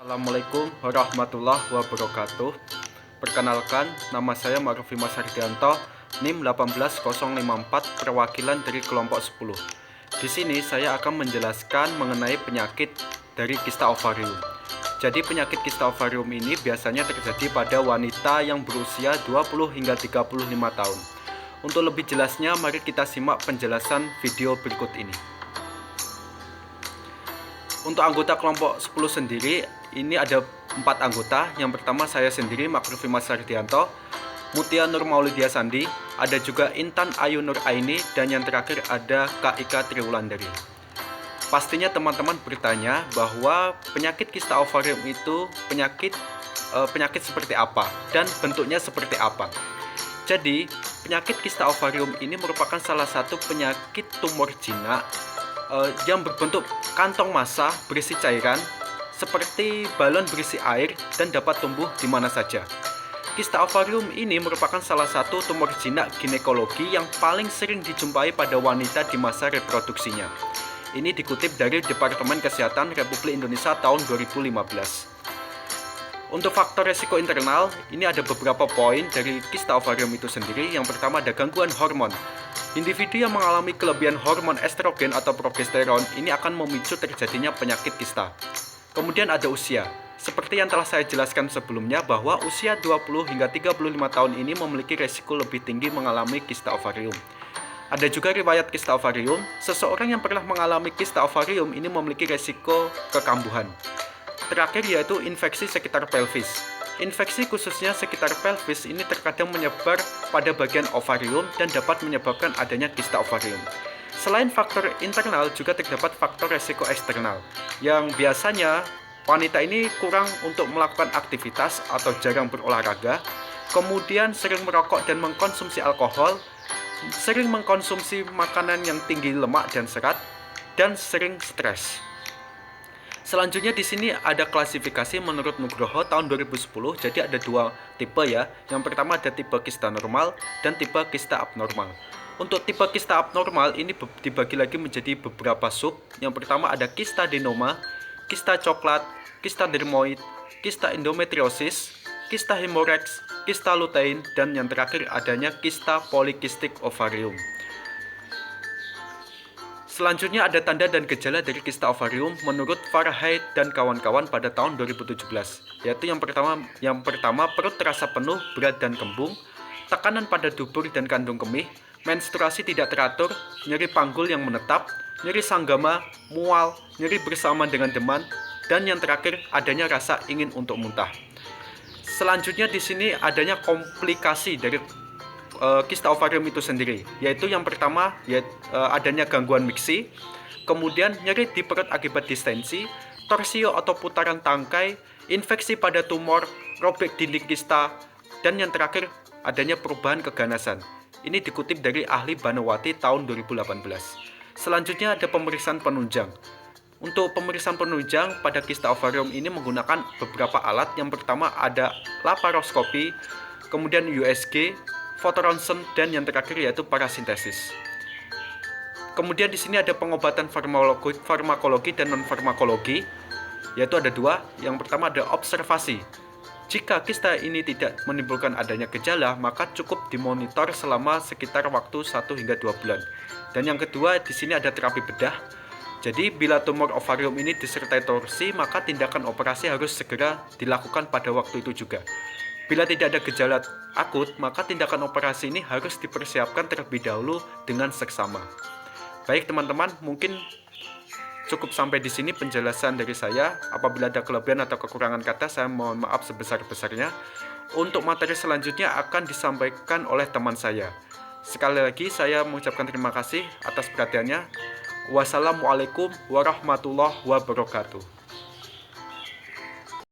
Assalamualaikum warahmatullahi wabarakatuh. Perkenalkan, nama saya Ma'ruf Mas Hardianto, NIM 18054, perwakilan dari kelompok 10. Di sini saya akan menjelaskan mengenai penyakit dari kista ovarium. Jadi penyakit kista ovarium ini biasanya terjadi pada wanita yang berusia 20 hingga 35 tahun. Untuk lebih jelasnya, mari kita simak penjelasan video berikut ini. Untuk anggota kelompok 10 sendiri, ini ada 4 anggota. Yang pertama saya sendiri, Ma'ruf Mas Hardianto, Mutia Nur Maulidia Sandi, ada juga Intan Ayu Nur Aini, dan yang terakhir ada Kak Ika Triwulandari. Pastinya teman-teman bertanya bahwa penyakit kista ovarium itu penyakit seperti apa dan bentuknya seperti apa. Jadi, penyakit kista ovarium ini merupakan salah satu penyakit tumor jinak yang berbentuk kantong massa berisi cairan seperti balon berisi air dan dapat tumbuh di mana saja. Kista ovarium ini merupakan salah satu tumor jinak ginekologi yang paling sering dijumpai pada wanita di masa reproduksinya. Ini dikutip dari Departemen Kesehatan Republik Indonesia tahun 2015. Untuk faktor resiko internal, ini ada beberapa poin dari kista ovarium itu sendiri. Yang pertama ada gangguan hormon. Individu yang mengalami kelebihan hormon estrogen atau progesteron ini akan memicu terjadinya penyakit kista. Kemudian ada usia. Seperti yang telah saya jelaskan sebelumnya bahwa usia 20 hingga 35 tahun ini memiliki resiko lebih tinggi mengalami kista ovarium. Ada juga riwayat kista ovarium. Seseorang yang pernah mengalami kista ovarium ini memiliki resiko kekambuhan. Terakhir yaitu infeksi sekitar pelvis. Infeksi khususnya sekitar pelvis ini terkadang menyebar pada bagian ovarium dan dapat menyebabkan adanya kista ovarium. Selain faktor internal juga terdapat faktor resiko eksternal yang biasanya wanita ini kurang untuk melakukan aktivitas atau jarang berolahraga, kemudian sering merokok dan mengkonsumsi alkohol, sering mengkonsumsi makanan yang tinggi lemak dan serat, dan sering stres. Selanjutnya di sini ada klasifikasi menurut Nugroho tahun 2010. Jadi ada 2 tipe ya. Yang pertama ada tipe kista normal dan tipe kista abnormal. Untuk tipe kista abnormal ini dibagi lagi menjadi beberapa sub. Yang pertama ada kista adenoma, kista coklat, kista dermoid, kista endometriosis, kista hemorrhax, kista lutein, dan yang terakhir adanya kista polikistik ovarium. Selanjutnya ada tanda dan gejala dari kista ovarium menurut Farhait dan kawan-kawan pada tahun 2017, yaitu yang pertama perut terasa penuh, berat dan kembung, tekanan pada dubur dan kandung kemih, menstruasi tidak teratur, nyeri panggul yang menetap, nyeri sanggama, mual, nyeri bersama dengan demam, dan yang terakhir adanya rasa ingin untuk muntah. Selanjutnya di sini adanya komplikasi dari kista ovarium itu sendiri, yaitu yang pertama adanya gangguan miksi, kemudian nyeri di perut akibat distensi, torsio atau putaran tangkai, infeksi pada tumor, robek dinding kista, dan yang terakhir adanya perubahan keganasan. Ini dikutip dari Ahli Banawati tahun 2018. Selanjutnya ada pemeriksaan penunjang. Untuk pemeriksaan penunjang pada kista ovarium ini menggunakan beberapa alat. Yang pertama ada laparoskopi, kemudian USG, fotoronsen, dan yang terakhir yaitu parasintesis. Kemudian di sini ada pengobatan farmakologi dan non-farmakologi, yaitu ada 2. Yang pertama ada observasi. Jika kista ini tidak menimbulkan adanya gejala, maka cukup dimonitor selama sekitar waktu 1 hingga 2 bulan. Dan yang kedua di sini ada terapi bedah. Jadi bila tumor ovarium ini disertai torsi, maka tindakan operasi harus segera dilakukan pada waktu itu juga. Bila tidak ada gejala akut, maka tindakan operasi ini harus dipersiapkan terlebih dahulu dengan seksama. Baik teman-teman, mungkin cukup sampai di sini penjelasan dari saya. Apabila ada kelebihan atau kekurangan kata, saya mohon maaf sebesar-besarnya. Untuk materi selanjutnya akan disampaikan oleh teman saya. Sekali lagi saya mengucapkan terima kasih atas perhatiannya. Wassalamualaikum warahmatullahi wabarakatuh.